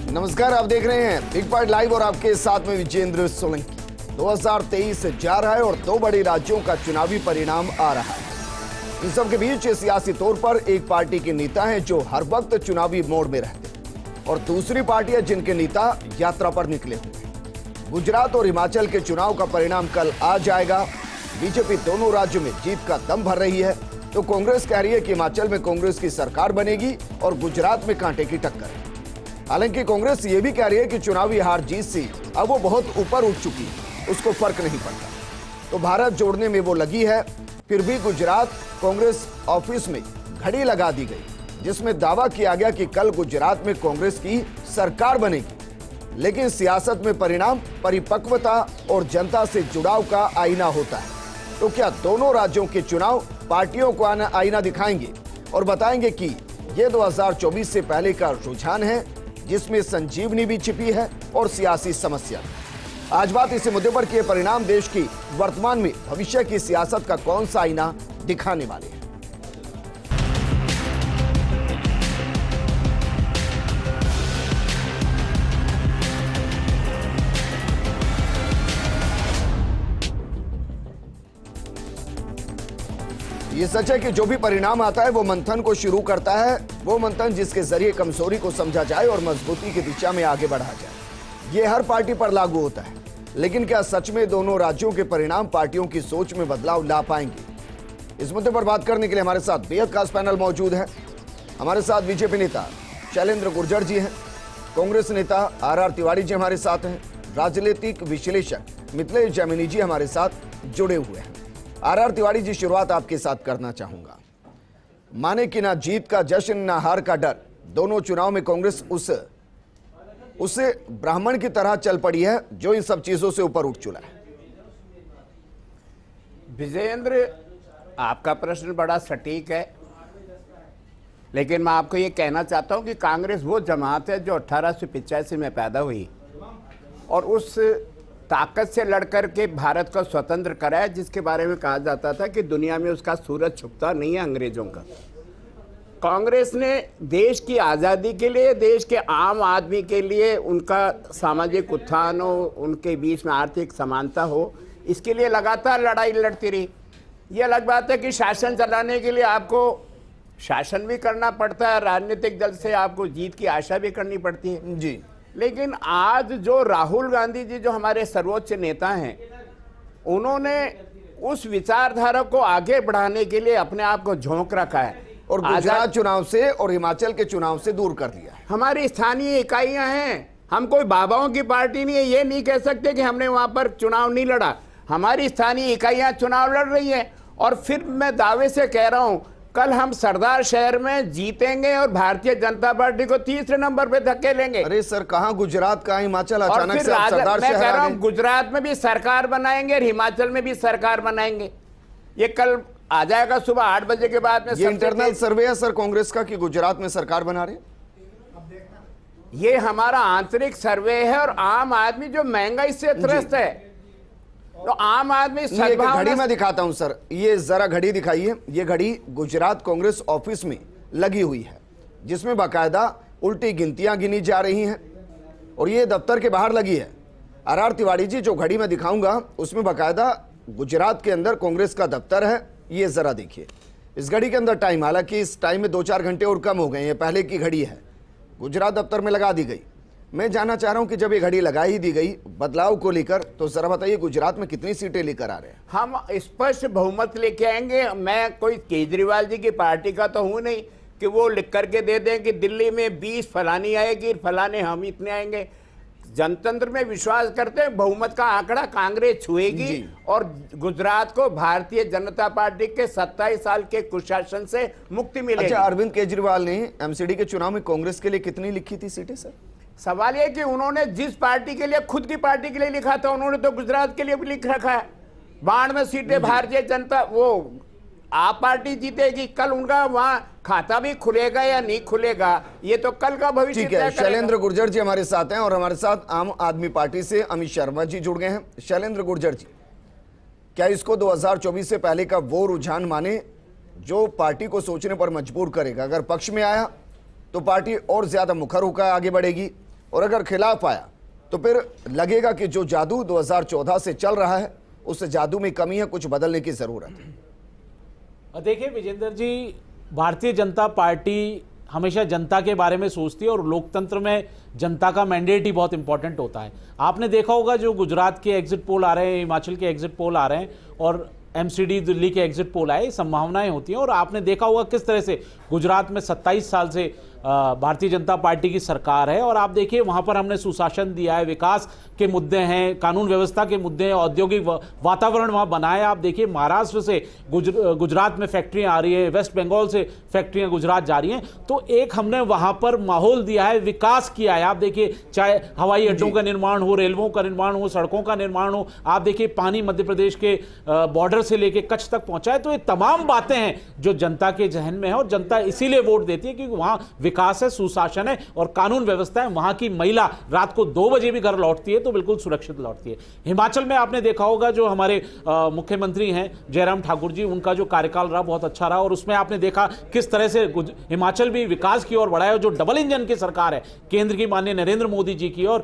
नमस्कार, आप देख रहे हैं बिग पार्ट लाइव और आपके साथ में विजेंद्र सोलंकी। 2023 जा रहा है और दो बड़े राज्यों का चुनावी परिणाम आ रहा है। इन सब के बीच सियासी तौर पर एक पार्टी के नेता हैं जो हर वक्त चुनावी मोड में रहते हैं और दूसरी पार्टियां जिनके नेता यात्रा पर निकले हुए हैं। गुजरात और हिमाचल के चुनाव का परिणाम कल आ जाएगा। बीजेपी दोनों राज्यों में जीत का दम भर रही है तो कांग्रेस कह रही है कि हिमाचल में कांग्रेस की सरकार बनेगी और गुजरात में कांटे की टक्कर है। हालांकि कांग्रेस ये भी कह रही है कि चुनावी हार जीत से अब वो बहुत ऊपर उठ चुकी है, उसको फर्क नहीं पड़ता, तो भारत जोड़ने में वो लगी है। फिर भी गुजरात कांग्रेस ऑफिस में घड़ी लगा दी गई जिसमें दावा किया गया कि कल गुजरात में कांग्रेस की सरकार बनेगी। लेकिन सियासत में परिणाम परिपक्वता और जनता से जुड़ाव का आईना होता है। तो क्या दोनों राज्यों के चुनाव पार्टियों को आईना दिखाएंगे और बताएंगे कि ये 2024 से पहले का रुझान है जिसमें संजीवनी भी छिपी है और सियासी समस्या। आज बात इसी मुद्दे पर कि परिणाम देश की वर्तमान में भविष्य की सियासत का कौन सा आईना दिखाने वाले हैं। ये सच है कि जो भी परिणाम आता है वो मंथन को शुरू करता है, वो मंथन जिसके जरिए कमजोरी को समझा जाए और मजबूती की दिशा में आगे बढ़ा जाए। ये हर पार्टी पर लागू होता है, लेकिन क्या सच में दोनों राज्यों के परिणाम पार्टियों की सोच में बदलाव ला पाएंगे? इस मुद्दे पर बात करने के लिए हमारे साथ बेहद खास पैनल मौजूद है। हमारे साथ बीजेपी नेता शैलेंद्र गुर्जर जी हैं, कांग्रेस नेता आर तिवारी जी हमारे साथ हैं, राजनीतिक विश्लेषक मिथिलेश जैमिनी जी हमारे साथ जुड़े हुए हैं। आर तिवारी जी, शुरुआत आपके साथ करना चाहूंगा। माने कि ना जीत का जश्न ना हार का डर, दोनों चुनाव में कांग्रेस उस ब्राह्मण की तरह चल पड़ी है जो इन सब चीजों से ऊपर उठ चुका है। विजेंद्र, आपका प्रश्न बड़ा सटीक है, लेकिन मैं आपको ये कहना चाहता हूं कि कांग्रेस वो जमात है जो 1885 में पैदा हुई और उस ताकत से लड़कर के भारत को स्वतंत्र कराया जिसके बारे में कहा जाता था कि दुनिया में उसका सूरज छुपता नहीं है अंग्रेजों का। कांग्रेस ने देश की आज़ादी के लिए, देश के आम आदमी के लिए, उनका सामाजिक उत्थान हो, उनके बीच में आर्थिक समानता हो, इसके लिए लगातार लड़ाई लड़ती रही। ये अलग बात है कि शासन चलाने के लिए आपको शासन भी करना पड़ता है, राजनीतिक दल से आपको जीत की आशा भी करनी पड़ती है जी। लेकिन आज जो राहुल गांधी जी जो हमारे सर्वोच्च नेता हैं, उन्होंने उस विचारधारा को आगे बढ़ाने के लिए अपने आप को झोंक रखा है और गुजरात चुनाव से और हिमाचल के चुनाव से दूर कर दिया है। हमारी स्थानीय इकाइयां हैं, हम कोई बाबाओं की पार्टी नहीं है। ये नहीं कह सकते कि हमने वहां पर चुनाव नहीं लड़ा। हमारी स्थानीय इकाइयां चुनाव लड़ रही हैं और फिर मैं दावे से कह रहा हूं कल हम सरदार शहर में जीतेंगे और भारतीय जनता पार्टी को तीसरे नंबर पे धकेलेंगे। अरे सर, कहां गुजरात, कहां हिमाचल, अचानक से आप सरदार मैं शहर कह रहा आ हूं गए। गुजरात में भी सरकार बनाएंगे और हिमाचल में भी सरकार बनाएंगे। ये कल आ जाएगा सुबह 8 बजे के बाद में। ये इंटरनल सर्वे है सर कांग्रेस का कि गुजरात में सरकार बना रहे। ये हमारा आंतरिक सर्वे है और आम आदमी जो महंगाई से त्रस्त है, तो आम आदमी घड़ी में दिखाता हूं सर, ये जरा घड़ी दिखाइए। ये घड़ी गुजरात कांग्रेस ऑफिस में लगी हुई है जिसमें बाकायदा उल्टी गिनतियां गिनी जा रही हैं और ये दफ्तर के बाहर लगी है। आर तिवारी जी, जो घड़ी में दिखाऊंगा उसमें बाकायदा गुजरात के अंदर कांग्रेस का दफ्तर है। ये जरा देखिए इस घड़ी के अंदर टाइम, हालांकि इस टाइम में 2-4 घंटे और कम हो गए हैं, पहले की घड़ी है, गुजरात दफ्तर में लगा दी गई। मैं जानना चाह रहा हूं कि जब ये घड़ी लगा ही दी गई बदलाव को लेकर, तो जरा बताइए गुजरात में कितनी सीटें लेकर आ रहे हैं? हम स्पष्ट बहुमत लेके आएंगे। मैं कोई केजरीवाल जी की पार्टी का तो हूं नहीं कि वो लिख करके दे दें कि दिल्ली में 20 फलानी आएगी, फलाने हम इतने आएंगे। जनतंत्र में विश्वास करते हैं, बहुमत का आंकड़ा कांग्रेस छुएगी और गुजरात को भारतीय जनता पार्टी के 27 साल के कुशासन से मुक्ति मिलेगी। अच्छा, अरविंद केजरीवाल ने एमसीडी के चुनाव में कांग्रेस के लिए कितनी लिखी थी सीटें सर? सवाल यह कि उन्होंने जिस पार्टी के लिए, खुद की पार्टी के लिए लिखा था, उन्होंने तो गुजरात के लिए भी लिख रखा है। 92 सीटें भारतीय जनता, वो आप पार्टी जीतेगी। कल उनका वहां खाता भी खुलेगा या नहीं खुलेगा, ये तो कल का भविष्य ठीक है। शैलेंद्र गुर्जर जी हमारे साथ हैं और हमारे साथ आम आदमी पार्टी से अमित शर्मा जी जुड़ गए हैं। शैलेंद्र गुर्जर जी, क्या इसको 2024 से पहले का वो रुझान माने जो पार्टी को सोचने पर मजबूर करेगा? अगर पक्ष में आया तो पार्टी और ज्यादा मुखर होकर आगे बढ़ेगी और अगर खिलाफ आया तो फिर लगेगा कि जो जादू 2014 से चल रहा है उस जादू में कमी है, कुछ बदलने की जरूरत है। देखिए विजेंद्र जी, भारतीय जनता पार्टी हमेशा जनता के बारे में सोचती है और लोकतंत्र में जनता का मैंडेट ही बहुत इंपॉर्टेंट होता है। आपने देखा होगा जो गुजरात के एग्जिट पोल आ रहे हैं, हिमाचल के एग्जिट पोल आ रहे हैं और एमसीडी दिल्ली के एग्जिट पोल आए, संभावनाएं होती हैं। और आपने देखा होगा किस तरह से गुजरात में 27 साल से भारतीय जनता पार्टी की सरकार है और आप देखिए वहां पर हमने सुशासन दिया है, विकास के मुद्दे हैं, कानून व्यवस्था के मुद्दे हैं, औद्योगिक वातावरण वहां बनाया। आप देखिए महाराष्ट्र से गुजरात में फैक्ट्रियां आ रही है, वेस्ट बंगाल से फैक्ट्रियां गुजरात जा रही हैं, तो एक हमने वहां पर माहौल दिया है, विकास किया है। आप देखिए चाहे हवाई अड्डों का निर्माण हो, रेलवों का निर्माण हो, सड़कों का निर्माण हो, आप देखिए पानी मध्य प्रदेश के बॉर्डर से लेके कच्छ तक पहुंचा है। तो ये तमाम बातें हैं जो जनता के जहन में है और जनता इसीलिए वोट देती है क्योंकि वहां विकास है, सुशासन है और कानून व्यवस्था है। वहां की महिला रात को 2 बजे भी घर लौटती है तो बिल्कुल सुरक्षित लौटती है। हिमाचल में आपने देखा होगा जो हमारे मुख्यमंत्री हैं जयराम ठाकुर जी, उनका जो कार्यकाल रहा बहुत अच्छा रहा और उसमें आपने देखा किस तरह से हिमाचल भी विकास की ओर बढ़ा है। जो डबल इंजन की सरकार है केंद्र की माननीय नरेंद्र मोदी जी की और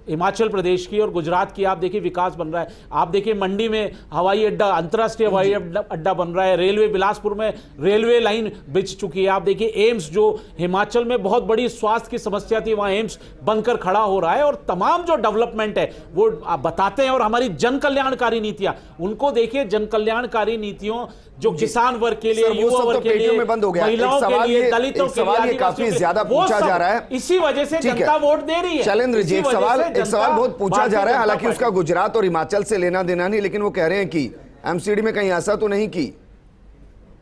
हिमाचल प्रदेश की और गुजरात की, आप देखिए विकास बन रहा है। आप देखिए मंडी में हवाई अड्डा, अंतर्राष्ट्रीय हवाई अड्डा बन रहा है, रेलवे बिलासपुर में रेलवे लाइन बिछ चुकी है। आप देखिए एम्स, जो हिमाचल में बहुत बड़ी स्वास्थ्य की समस्या थी, वहां एम्स बनकर खड़ा हो रहा है और तमाम जो डेवलपमेंट है वो आप बताते हैं। और हमारी जन कल्याणकारी नीतियां, उनको देखिए, जन कल्याणकारी नीतियों जो किसान वर्ग के लिए, युवा वर्ग के लिए, महिलाओं के लिए, दलितों के लिए, काफी ज्यादा पूछा जा रहा है, इसी वजह से जनता वोट दे रही है। शैलेंद्र जी, एक सवाल बहुत पूछा जा रहा है, हालांकि उसका गुजरात और हिमाचल से लेना देना नहीं, लेकिन वो कह रहे हैं कि एमसीडी में कहीं ऐसा तो नहीं कि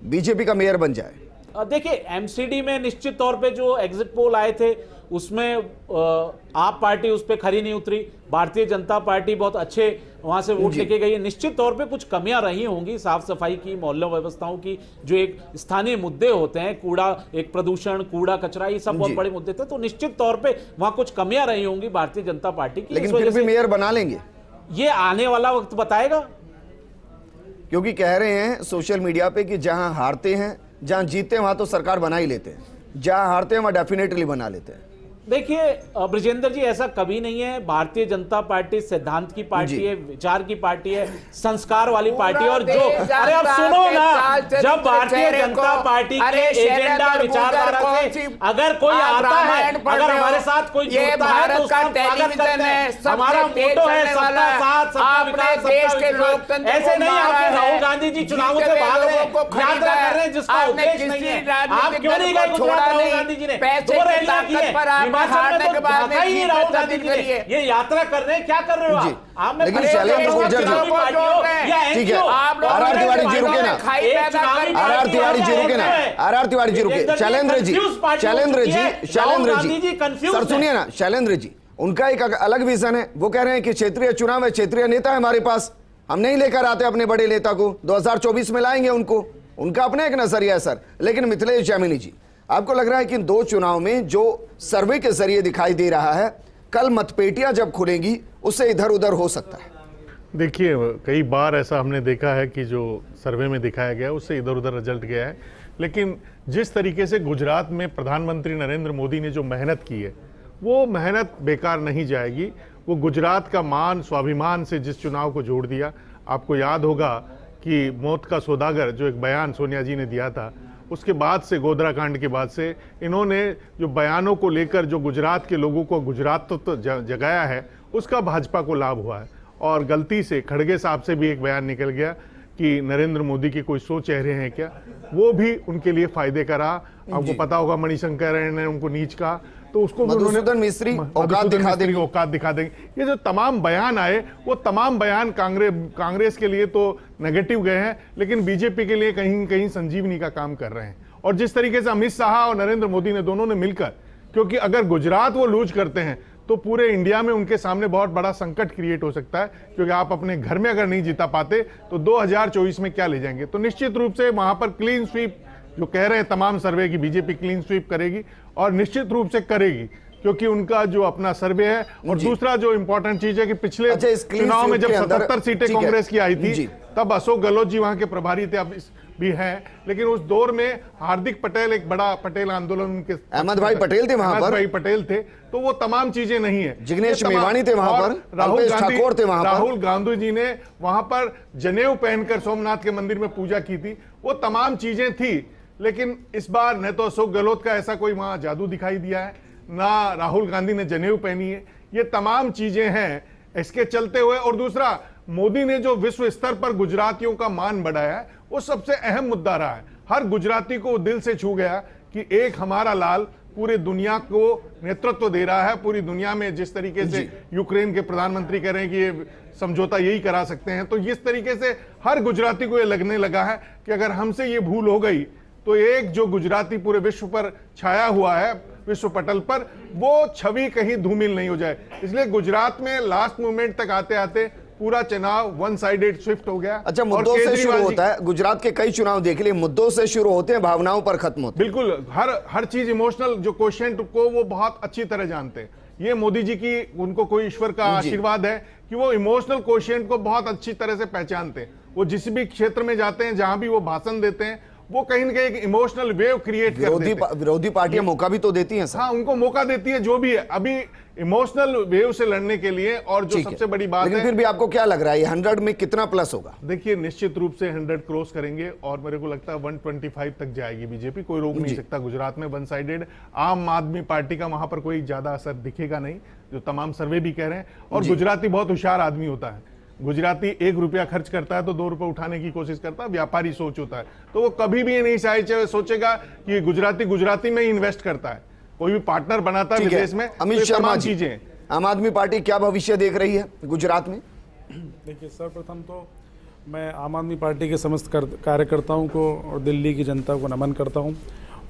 बीजेपी का मेयर बन जाए। देखिए एमसीडी में निश्चित तौर पे जो एग्जिट पोल आए थे उसमें आप पार्टी उस पर खरी नहीं उतरी, भारतीय जनता पार्टी बहुत अच्छे वहां से वोट लेके गई है। निश्चित तौर पे कुछ कमियां रही होंगी साफ सफाई की, मोहल्ला व्यवस्थाओं की, जो एक स्थानीय मुद्दे होते हैं, कूड़ा, एक प्रदूषण, कूड़ा कचरा, ये सब बहुत बड़े मुद्दे थे। तो निश्चित तौर पे वहां कुछ कमियां रही होंगी भारतीय जनता पार्टी की, लेकिन फिर भी मेयर बना लेंगे, ये आने वाला वक्त बताएगा। क्योंकि कह रहे हैं सोशल मीडिया पे कि जहां हारते हैं, जहां जीतते हैं वहां तो सरकार बना ही लेते हैं, जहां हारते हैं वहां डेफिनेटली बना लेते हैं। देखिए ब्रजेंद्र जी, ऐसा कभी नहीं है। भारतीय जनता पार्टी सिद्धांत की पार्टी है, विचार की पार्टी है, संस्कार वाली पार्टी है। और जो अरे अब सुनो ना, जब भारतीय जनता पार्टी के एजेंडा विचारधारा से अगर कोई आता है, अगर हमारे साथ कोई जुड़ता है तो उसका स्वागत करते हैं। हमारा मोटो है सबका साथ, सबका विकास, सबका विश्वास। ऐसे नहीं आपके राहुल गांधी जी चुनावों से भाग रहे हैं, यात्रा कर रहे हैं जिसका उद्देश्य नहीं है। आप क्यों नहीं गए गुजरात? राहुल गांधी जी ने 2 रैलियां की है, हारने के बाद नहीं राहुल गांधी जी ये यात्रा कर रहे हैं, क्या कर रहे हो आप? लेकिन शैलेंद्र गुर्जर जी, ठीक है, आर.आर. तिवारी जी रुके ना, आर.आर. तिवारी जी रुके ना, आर.आर. तिवारी जी रुके। शैलेंद्र जी, सर सुनिए ना, शैलेंद्र जी, उनका एक अलग विजन है। वो कह रहे हैं कि क्षेत्रीय चुनाव है, क्षेत्रीय नेता है हमारे पास, हम नहीं लेकर आते अपने बड़े नेता को, 2024 में लाएंगे उनको, उनका अपना एक नजरिया है सर। लेकिन मिथिलेश जैमिनी जी, आपको लग रहा है कि इन 2 चुनाव में जो सर्वे के जरिए दिखाई दे रहा है, कल मतपेटियां जब खुलेंगी उससे इधर उधर हो सकता है? देखिए, कई बार ऐसा हमने देखा है कि जो सर्वे में दिखाया गया उससे इधर उधर रिजल्ट गया है। लेकिन जिस तरीके से गुजरात में प्रधानमंत्री नरेंद्र मोदी ने जो मेहनत की है, वो मेहनत बेकार नहीं जाएगी। वो गुजरात का मान स्वाभिमान से जिस चुनाव को जोड़ दिया, आपको याद होगा कि मौत का सौदागर जो एक बयान सोनिया जी ने दिया था, उसके बाद से, गोधरा कांड के बाद से, इन्होंने जो बयानों को लेकर जो गुजरात के लोगों को गुजरात तो जगाया है, उसका भाजपा को लाभ हुआ है। और गलती से खड़गे साहब से भी एक बयान निकल गया कि नरेंद्र मोदी के कोई 100 चेहरे हैं क्या, वो भी उनके लिए फायदे का रहा। आपको पता होगा मणिशंकर ने उनको नीच कहा, तो उसको मधुसूदन मिस्त्री औकात दिखा देंगे। ये जो तमाम बयान आए, वो तमाम बयान कांग्रेस के लिए तो नेगेटिव गए हैं, लेकिन बीजेपी के लिए कहीं कहीं संजीवनी का काम कर रहे हैं। और जिस तरीके से अमित शाह और नरेंद्र मोदी ने दोनों ने मिलकर, क्योंकि अगर गुजरात वो लूज करते हैं तो पूरे इंडिया में उनके सामने बहुत बड़ा संकट क्रिएट हो सकता है, क्योंकि आप अपने घर में अगर नहीं जीता पाते तो 2024 में क्या ले जाएंगे। तो निश्चित रूप से वहां पर क्लीन स्वीप जो कह रहे हैं तमाम सर्वे की, बीजेपी क्लीन स्वीप करेगी और निश्चित रूप से करेगी, क्योंकि उनका जो अपना सर्वे है। और दूसरा जो इंपॉर्टेंट चीज है कि पिछले चुनाव में जब 77 सीटें कांग्रेस की आई थी, तब अशोक गहलोत जी वहां के प्रभारी थे। अब भी हैं, लेकिन उस दौर में हार्दिक पटेल, एक बड़ा पटेल आंदोलन के अहमद भाई पटेल थे वहां अहमद पर, भाई पटेल थे, तो वो तमाम चीजें नहीं है। जिग्नेश ये तमाम- मेवानी थे वहां और पर, अल्पेश ठाकुर थे वहां पर। राहुल गांधी जी ने वहां पर जनेऊ पहनकर सोमनाथ के मंदिर में पूजा की थी, वो तमाम चीजें थी। लेकिन इस बार न तो अशोक गहलोत का ऐसा कोई वहां जादू दिखाई दिया है, ना राहुल गांधी ने जनेऊ पहनी है। ये तमाम चीजें हैं इसके चलते हुए। और दूसरा, मोदी ने जो विश्व स्तर पर गुजरातियों का मान बढ़ाया है, वो सबसे अहम मुद्दा रहा है। हर गुजराती को दिल से छू गया कि एक हमारा लाल पूरी दुनिया को नेतृत्व दे रहा है। पूरी दुनिया में जिस तरीके से यूक्रेन के प्रधानमंत्री कह रहे हैं कि ये समझौता यही करा सकते हैं, तो इस तरीके से हर गुजराती को ये लगने लगा है कि अगर हमसे ये भूल हो गई तो एक जो गुजराती पूरे विश्व पर छाया हुआ है, विश्व पटल पर, वो छवि कहीं धूमिल नहीं हो जाए। इसलिए गुजरात में लास्ट मोमेंट तक आते आते पूरा चुनाव वन साइडेड शिफ्ट हो गया। अच्छा, मुद्दों से शुरू होता है। गुजरात के कई चुनाव देख लिए, मुद्दों से शुरू होते हैं, भावनाओं पर खत्म होते हैं। बिल्कुल, हर चीज इमोशनल, जो क्वेश्चन को वो बहुत अच्छी तरह जानते हैं। ये मोदी जी की, उनको कोई ईश्वर का आशीर्वाद है कि वो इमोशनल क्वेश्चन को बहुत अच्छी तरह से पहचानते हैं। वो जिस भी क्षेत्र में जाते हैं, जहां भी वो भाषण देते हैं, वो कहीं ना कहीं एक इमोशनल वेव क्रिएट कर देते हैं। विरोधी पार्टियां मौका भी तो देती हैं सर। हाँ, उनको मौका देती है जो भी है, अभी इमोशनल वेव से लड़ने के लिए। और जो सबसे बड़ी बात लेकिन है, फिर भी आपको क्या लग रहा है, 100 में कितना प्लस होगा? देखिए, निश्चित रूप से 100 क्रॉस करेंगे और मेरे को लगता है 125 तक जाएगी बीजेपी। कोई रोक नहीं सकता। गुजरात में वन साइडेड, आम आदमी पार्टी का वहां पर कोई ज्यादा असर दिखेगा नहीं, जो तमाम सर्वे भी कह रहे हैं। और गुजराती बहुत होशियार आदमी होता है। गुजराती 1 रुपया खर्च करता है तो 2 रुपए उठाने की कोशिश करता है। व्यापारी सोच होता है, तो वो कभी भी ये नहीं सोचेगा कि गुजराती में ही इन्वेस्ट करता है। कोई भी पार्टनर बनाता है विदेश में। अमित तो शर्मा तमाम जी, चीजें, आम आदमी पार्टी क्या भविष्य देख रही है गुजरात में? देखिए, सर्वप्रथम तो मैं आम आदमी पार्टी के समस्त कार्यकर्ताओं को और दिल्ली की जनता को नमन करता हूं।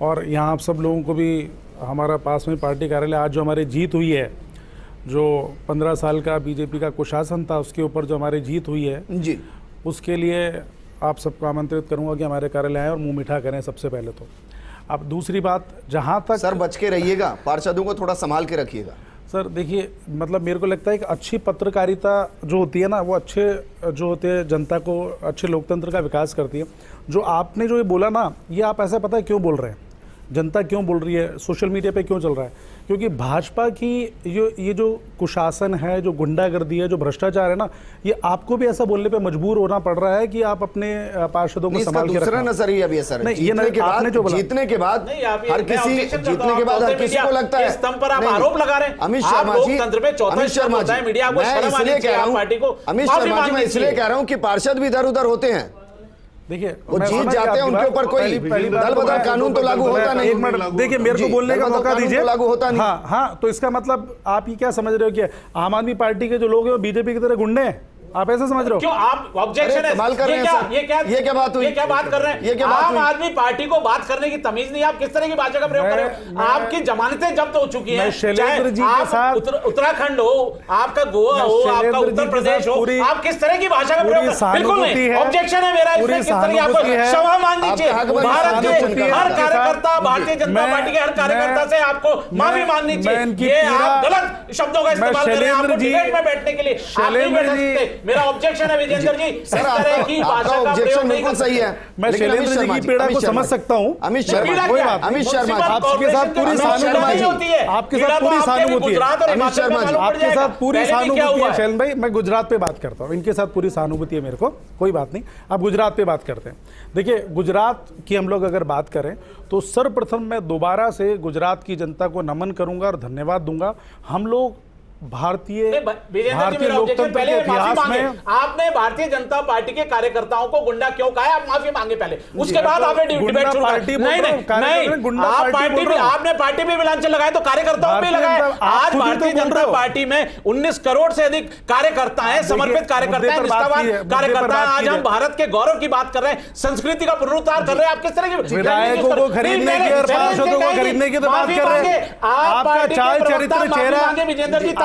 और यहाँ आप सब लोगों को भी, हमारा पास में पार्टी कार्यालय, आज जो हमारी जीत हुई है, जो 15 साल का बीजेपी का कुशासन था, उसके ऊपर जो हमारी जीत हुई है जी, उसके लिए आप सबको आमंत्रित करूंगा कि हमारे कार्यालय आएँ और मुंह मीठा करें सबसे पहले तो। अब दूसरी बात, जहां तक सर बच के रहिएगा, पार्षदों को थोड़ा संभाल के रखिएगा। सर देखिए, मतलब मेरे को लगता है कि अच्छी पत्रकारिता जो होती है ना, वो अच्छे जो होते हैं जनता को, अच्छे लोकतंत्र का विकास करती है। जो आपने जो ये बोला ना, ये आप ऐसा पता है क्यों बोल रहे हैं, जनता क्यों बोल रही है, सोशल मीडिया पे क्यों चल रहा है? क्योंकि भाजपा की ये जो कुशासन है, जो गुंडागर्दी है, जो भ्रष्टाचार है ना, ये आपको भी ऐसा बोलने पे मजबूर होना पड़ रहा है कि आप अपने पार्षदों को संभाल के दूसरा रखना। नजरिया भी है सर। नहीं, ये जीतने के आपने जो बाद, बोला, जीतने के बाद हर किसी, जीतने के बाद हर किसी को लगता है, स्तंभ पर आप आरोप लगा रहे हैं। अमित शर्मा जी, लोकतंत्र में चौथा अमित शर्मा होता है, जी, मीडिया को मैं शर्म आनी इसलिए कह चाहिए, रहा आप हूं, पार्टी को अमित माफी शर्मा जी, मैं मांगनी इसलिए चाहिए। कह रहा हूं कि पार्षद भी इधर उधर होते हैं। देखिए, वो मैं जीत समझ जाते गया हैं, आपकी उनके बात। ऊपर कोई पहली बात दल तो बदल मैं- कानून तो लागू होता नहीं। एक मिनट, देखिए, मेरे को जी, बोलने का दल बदल मौका कानून दीजिए। तो लागू होता नहीं। हाँ, तो इसका मतलब आप ये क्या समझ रहे हो कि आम आदमी पार्टी के जो लोग हैं वो बीजेपी की तरह गुंडे हैं? आप ऐसा समझ रहे हो? क्यों आप ऑब्जेक्शन है? कमाल कर रहे हैं सर। ये क्या बात हुई? ये क्या बात कर रहे हैं? ये क्या बात आम हुई? आदमी पार्टी को बात करने की तमीज नहीं। आप किस तरह की भाषा का प्रयोग कर रहे हो? आपकी जमानतें जब्त हो चुकी हैं। मैं शैलेंद्र जी के साथ, उत्तराखंड हो, आपका गोवा हो, आपका उत्तर प्रदेश हो, आप किस तरह की भाषा का प्रयोग कर रहे हैं? बिल्कुल नहीं, ऑब्जेक्शन है मेरा इसमें। किस तरह की आपको क्षमा मांगनी चाहिए। भारत के हर कार्यकर्ता, भारतीय जनता पार्टी के हर कार्यकर्ता से आपको माफी मांगनी चाहिए। ये आप गलत शब्दों का इस्तेमाल कर रहे हैं। आपको डिबेट में बैठने के लिए आप नहीं बैठ सकते। मेरा ऑब्जेक्शन है विजेंद्र जी, इस तरह की भाषा का प्रयोग नहीं कर सकते। मैं शैलेंद्र जी की पीड़ा को समझ सकता हूँ। अमित शर्मा, कोई बात, अमित शर्मा, आपके साथ पूरी सहानुभूति है, आपके साथ पूरी सहानुभूति है, अमित शर्मा जी, आपके साथ पूरी सहानुभूति है। शैलेंद्र भाई, मैं गुजरात पे बात करता हूँ, इनके साथ पूरी सहानुभूति है मेरे को, कोई बात नहीं। आप गुजरात पे बात करते हैं। देखिए, गुजरात की हम लोग अगर बात करें तो सर्वप्रथम मैं दोबारा से गुजरात की जनता को नमन करूंगा और धन्यवाद दूंगा। हम लोग भारतीय लोकतंत्र के इतिहास में, आपने भारतीय जनता पार्टी के कार्यकर्ताओं को गुंडा क्यों कहा है? आप माफी मांगे पहले, उसके बाद आपने डिबेट शुरू कर। नहीं, आपने पार्टी में भी लांछन लगाए तो कार्यकर्ताओं पे लगाए। आज भारतीय जनता पार्टी में 19 करोड़ से अधिक कार्यकर्ता हैं, समर्पित कार्यकर्ता हैं, निष्ठावान कार्यकर्ता हैं। आज हम भारत के गौरव की बात कर रहे हैं, संस्कृति का पुनरुद्धार कर रहे हैं। आप किस तरह की विधायकों को खरीदने की और पार्षदों को खरीदने की तो बात कर रहे हैं? आप आपका चाल चरित्र, चेहरा, विजेंद्र जी,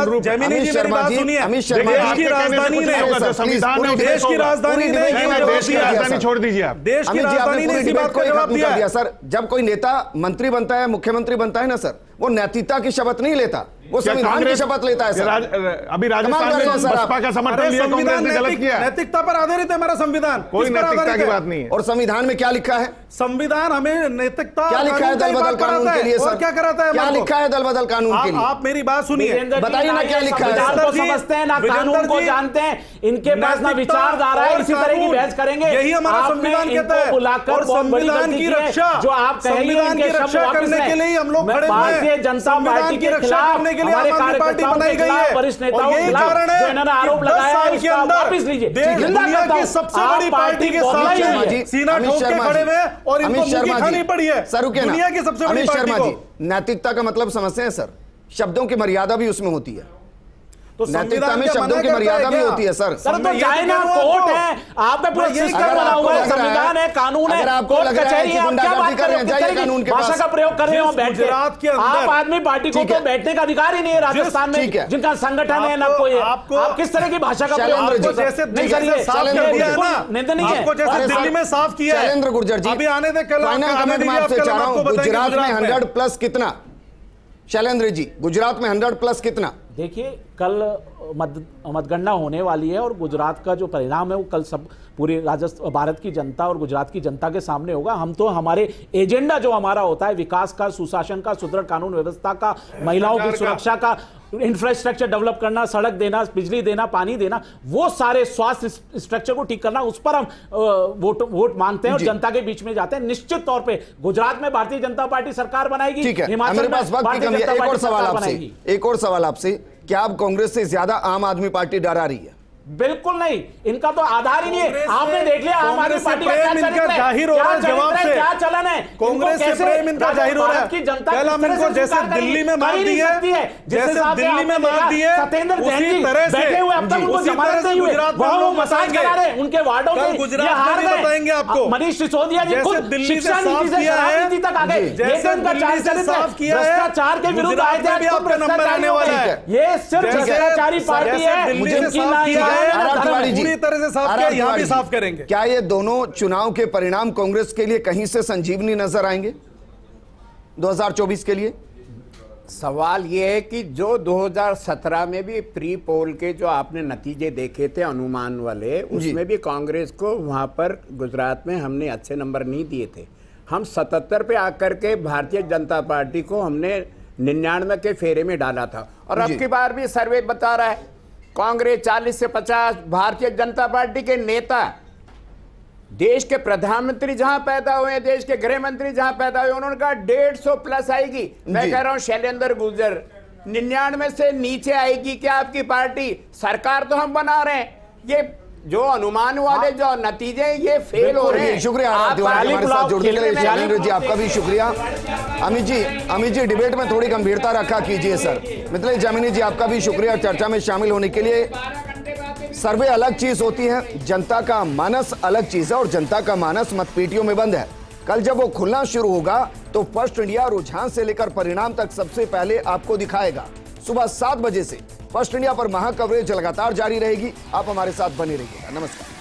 अनुरूप है। जैमिनी जी, मेरी बात सुनिए। अमित शर्मा देश जी, की आपके कहने से राजधानी कुछ ने नहीं होगा, जो संविधान है उसमें देश की होगा। राजधानी ने पूरी नहीं, देश की राजधानी छोड़ दीजिए आप। देश की अमित जी, आपने राजधानी ने पूरी इसी डिबेट बात को का ही जवाब खत्म दिया कर है। दिया सर। जब कोई नेता मंत्री बनता है, मुख्यमंत्री बनता है ना सर, वो नैतिकता की शपथ नहीं लेता, वो क्या संविधान की कांग्रेस- शपथ लेता है सर। अभी राजस्थान में सर आप। बसपा का समर्थन लिया, कांग्रेस ने गलत किया। नैतिकता पर आधारित है हमारा संविधान, कोई किस पर नैतिकता आधारित की है? बात नहीं है। और संविधान में क्या लिखा है? संविधान हमें नैतिकता क्या लिखा है दल बदल कानून के लिए सर? और क्या कराता है? क्या हमको? लिखा है दल बदल कानून के लिए? आप मेरी बात सुनिए, वीरेंद्र जी, बताइए ना क्या ये लिखा है? संविधान को वीरेंद्र जी, समझते हैं ना वीरेंद्र कानून को जी, जानते हैं, इनके पास ना नैतिकता विचारधारा है, और इसी तरह की कानून, बहस करेंगे। यही हमारा आपने संविधान इनको कहता है। बुलाकर और बहुत बड़ी संविधान गलती की की है। रक्षा, जो आप कहेंगे संविधान इनके की शब्द रक्षा वापस करने लें। के लिए हम लोग खड़े हुए हैं। भारतीय जनता संविधान पार्टी की के रक्षा खिलाफ करने के लिए हमारे आम आदमी पार्टी कार्यकर्ताओं बनाई के गई खिलाफ है। वरिष्ठ नेताओं और के यही खिलाफ कारण है जो इन्होंने आरोप 10 लगाया है, साल के उसका अंदर वापस लीजिए। देश निंदा दुनिया करता की हूं। सबसे आप बड़ी पार्टी के बहुत सामने लड़ाई जी, है। सीना अमित ठोक के शर्मा खड़े जी, हुए और इनको अमित मुंह की शर्मा खानी जी, पड़ी है सर रुकिए ना। दुनिया की सबसे बड़ी अमित पार्टी शर्मा को। जी, नैतिकता का मतलब समझते हैं सर? शब्दों की मर्यादा भी उसमें होती है। तो नैतिकता संविधान में क्या शब्दों मना की करता मर्यादा भी क्या? होती है सर। सर तो मैं ये चाहे ना कह रहा हूं कोर्ट आपको। है, आप पे पूरा मैं यही सिस्टम कह रहा बना हूं, हुआ है, आपको लग रहा है- संविधान है, कानून है, अगर आपको कोर्ट लग रहा है कचहरी कि है, आप क्या गुंडागर्दी बात कर कर रहे रहे हैं, हो? जाइए किस तरह कानून की के भाषा पास। का प्रयोग कर रहे हो? जिस बैठ के गुजरात के अंदर- आप आदमी पार्टी को ठीक तो है। बैठने का अधिकार ही नहीं है राजस्थान ठीक है। में, जिनका संगठन है ना आपको- कोई है। आपको- आप किस तरह की भाषा का प्रयोग शैलेंद्र करते हो? जी, जैसे नहीं दिल्ली करिए, से साफ शैलेंद्र कर दिया गुर्जर है बिल्कुल ना, निंदनीय है। आपको जैसे अरे दिल्ली सर, में साफ किया है। शैलेंद्र गुर्जर जी, अभी आने दे, कल फाइनल आने कमेंट मैं दीजिए, आपसे कल चाह हम रहा हूं, आपको बताएंगे गुजरात में गुजरात 100 प्लस कितना? शैलेंद्र जी, गुजरात में 100 प्लस कितना? देखिए कल मतगणना होने वाली है और गुजरात का जो परिणाम है वो कल सब पूरे राजस्थान भारत की जनता और गुजरात की जनता के सामने होगा। हम तो हमारे एजेंडा जो हमारा होता है विकास का, सुशासन का, सुदृढ़ कानून व्यवस्था का, महिलाओं की सुरक्षा का, इंफ्रास्ट्रक्चर डेवलप करना, सड़क देना, बिजली देना, पानी देना, वो सारे स्वास्थ्य स्ट्रक्चर को ठीक करना, उस पर हम वोट मांगते हैं और जनता के बीच में जाते हैं। निश्चित तौर पे गुजरात में भारतीय जनता पार्टी सरकार बनाएगी, ठीक है, हिमाचल मेरे में पास वक्त की भारतीय कमी है। जनता एक और पार्टी सवाल सरकार आपसे, बनाएगी। एक और सवाल आपसे, क्या आप कांग्रेस से ज्यादा आम आदमी पार्टी डरा रही है? बिल्कुल नहीं, इनका तो आधार ही नहीं है। आपने देख लिया आम आदमी पार्टी का क्या चरित्र है, जाहिर हो रहा है जवाब से, क्या चलन है, कांग्रेस से प्रेम इनका जाहिर हो रहा है। की जनता कल हम इनको जैसे दिल्ली में मार दिए, जैसे दिल्ली में मार दिए, सत्येंद्र जैन उसी जी तरह से बैठे हुए अब तक उनको उसी जमानत तरह से नहीं हुए, गुजरात में वो लोग मसाज बताएंगे। करा रहे हैं उनके वार्डों कल में, गुजरात ये हार में भी गए। बताएंगे आपको। मनीष सिसोदिया जी जैसे खुद दिल्ली से शिक्षा साफ नीति से किया शराब है, नीति तक आ गए। जैसे ये तो इनका दिल्ली से चरित्र है, साफ किया है, भ्रष्टाचार के विरुद्ध गुजरात आए थे, में भी आज आपका खुद नंबर आने वाला है। ये सिर्फ जैसे- भ्रष्टाचारी पार्टी जैसे है, दिल्ली से जिनकी साफ ना किया है, ईमान है, ना आर धर्म तिवारी है। जी, पूरी तरह से साफ आर किया, यहाँ तिवारी भी जी, साफ करेंगे। क्या ये दोनों चुनाव के परिणाम कांग्रेस के लिए कहीं से संजीवनी नजर आएंगे 2024 के लिए? सवाल ये है कि जो 2017 में भी प्री पोल के जो आपने नतीजे देखे थे अनुमान वाले, उसमें भी कांग्रेस को वहां पर गुजरात में हमने अच्छे नंबर नहीं दिए थे। हम 77 पे आकर के भारतीय जनता पार्टी को हमने 99 के फेरे में डाला था। और अब की बार भी सर्वे बता रहा है कांग्रेस 40 से 50, भारतीय जनता पार्टी के नेता, देश के प्रधानमंत्री जहां पैदा हुए, देश के गृह मंत्री जहां पैदा हुए, उन्होंने कहा 150 प्लस आएगी। मैं कह रहा हूं शैलेंद्र गुर्जर 99 से नीचे आएगी क्या आपकी पार्टी? सरकार तो हम बना रहे हैं, ये जो अनुमान वाले जो नतीजे हैं ये फेल हो रहे हैं। शुक्रिया आर तिवारी हमारे साथ जुड़ने के लिए। शैलेंद्र जी आपका भी शुक्रिया। अमित जी डिबेट में थोड़ी गंभीरता रखा कीजिए सर। मिथिलेश जामिनी जी आपका भी शुक्रिया चर्चा में शामिल होने के लिए। सर्वे अलग चीज होती है, जनता का मानस अलग चीज है और जनता का मानस मतपेटियों में बंद है। कल जब वो खुलना शुरू होगा तो फर्स्ट इंडिया रुझान से लेकर परिणाम तक सबसे पहले आपको दिखाएगा। सुबह 7 बजे से फर्स्ट इंडिया पर महा कवरेज लगातार जारी रहेगी। आप हमारे साथ बने रहिएगा। नमस्कार।